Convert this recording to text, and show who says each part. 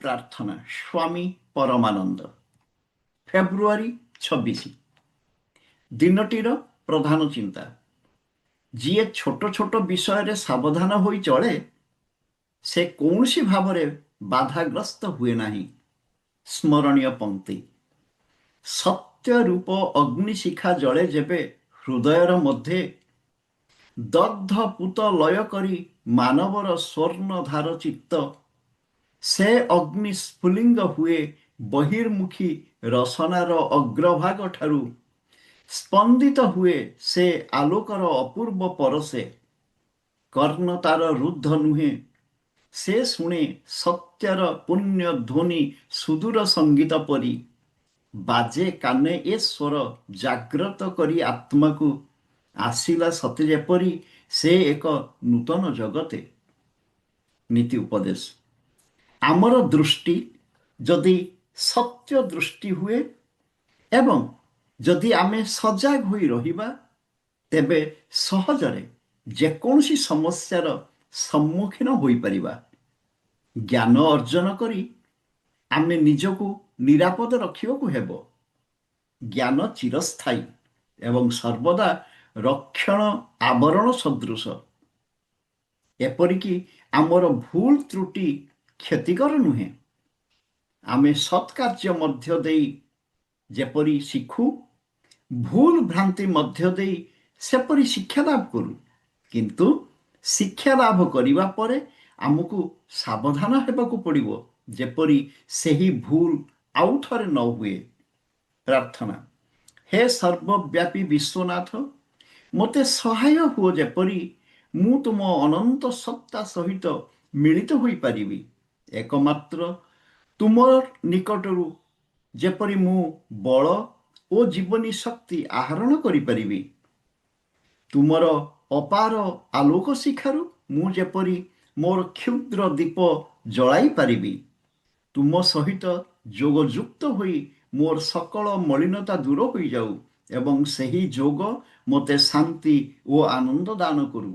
Speaker 1: ପ୍ରାର୍ଥନା ସ୍ୱାମୀ ପରମାନନ୍ଦ। ଫେବୃଆରୀ 26। ଦିନଟିର ପ୍ରଧାନ ଚିନ୍ତା। ଯିଏ ଛୋଟ ଛୋଟ ବିଷୟରେ ସାବଧାନ ହୋଇ ଚଳେ ସେ କୌଣସି ଭାବରେ ବାଧାଗ୍ରସ୍ତ ହୁଏ ନାହିଁ। ସ୍ମରଣୀୟ ପଂକ୍ତି। ସତ୍ୟ ରୂପ ଅଗ୍ନିଶିଖା ଜଳେ ଯେବେ ହୃଦୟର ମଧ୍ୟରେ, ଦଗ୍ଧ ପୂତ ଲୟ କରି ମାନବର ସ୍ୱର୍ଣ୍ଣଧାର ଚିତ୍ତ, ସେ ଅଗ୍ନି ସ୍ଫୁଲିଙ୍ଗ ହୁଏ ବହିର୍ମୁଖୀ ରସନାର ଅଗ୍ରଭାଗ ଠାରୁ, ସ୍ପନ୍ଦିତ ହୁଏ ସେ ଆଲୋକର ଅପୂର୍ବ ପରଶେ। କର୍ଣ୍ଣ ତାର ରୁଦ୍ଧ ନୁହେଁ, ସେ ଶୁଣେ ସତ୍ୟର ପୁଣ୍ୟ ଧ୍ୱନି ସୁଦୂର ସଙ୍ଗୀତ ପରି। ବାଜେ କାନେ ଏ ସ୍ୱର ଜାଗ୍ରତ କରି ଆତ୍ମାକୁ, ଆସିଲା ସତେ ଯେପରି ସେ ଏକ ନୂତନ ଜଗତେ। ନୀତି ଉପଦେଶ। ଆମର ଦୃଷ୍ଟି ଯଦି ସତ୍ୟ ଦୃଷ୍ଟି ହୁଏ ଏବଂ ଯଦି ଆମେ ସଜାଗ ହୋଇ ରହିବା, ତେବେ ସହଜରେ ଯେକୌଣସି ସମସ୍ୟାର ସମ୍ମୁଖୀନ ହୋଇପାରିବା। ଜ୍ଞାନ ଅର୍ଜନ କରି ଆମେ ନିଜକୁ ନିରାପଦ ରଖିବାକୁ ହେବ। ଜ୍ଞାନ ଚିରସ୍ଥାୟୀ ଏବଂ ସର୍ବଦା ରକ୍ଷଣ ଆବରଣ ସଦୃଶ। ଏପରିକି ଆମର ଭୁଲ ତ୍ରୁଟି କ୍ଷତିକର ନୁହେଁ। ଆମେ ସତ୍କାର୍ଯ୍ୟ ମଧ୍ୟ ଦେଇ ଯେପରି ଶିଖୁ, ଭୁଲ ଭ୍ରାନ୍ତି ମଧ୍ୟ ଦେଇ ସେପରି ଶିକ୍ଷା ଲାଭ କରୁ। କିନ୍ତୁ ଶିକ୍ଷା ଲାଭ କରିବା ପରେ ଆମକୁ ସାବଧାନ ହେବାକୁ ପଡ଼ିବ ଯେପରି ସେହି ଭୁଲ ଆଉ ଥରେ ନ ହୁଏ। ପ୍ରାର୍ଥନା। ହେ ସର୍ବବ୍ୟାପୀ ବିଶ୍ୱନାଥ, ମୋତେ ସହାୟ ହୁଅ ଯେପରି ମୁଁ ତୁମ ଅନନ୍ତ ସତ୍ତା ସହିତ ମିଳିତ ହୋଇପାରିବି। ଏକମାତ୍ର ତୁମ ନିକଟରୁ ଯେପରି ମୁଁ ବଳ ଓ ଜୀବନୀ ଶକ୍ତି ଆହରଣ କରିପାରିବି। ତୁମର ଅପାର ଆଲୋକ ଶିଖାରୁ ମୁଁ ଯେପରି ମୋର କ୍ଷୁଦ୍ର ଦୀପ ଜଳାଇ ପାରିବି। ତୁମ ସହିତ ଯୋଗଯୁକ୍ତ ହୋଇ ମୋର ସକଳ ମଳିନତା ଦୂର ହୋଇଯାଉ ଏବଂ ସେହି ଯୋଗ ମୋତେ ଶାନ୍ତି ଓ ଆନନ୍ଦ ଦାନ କରୁ।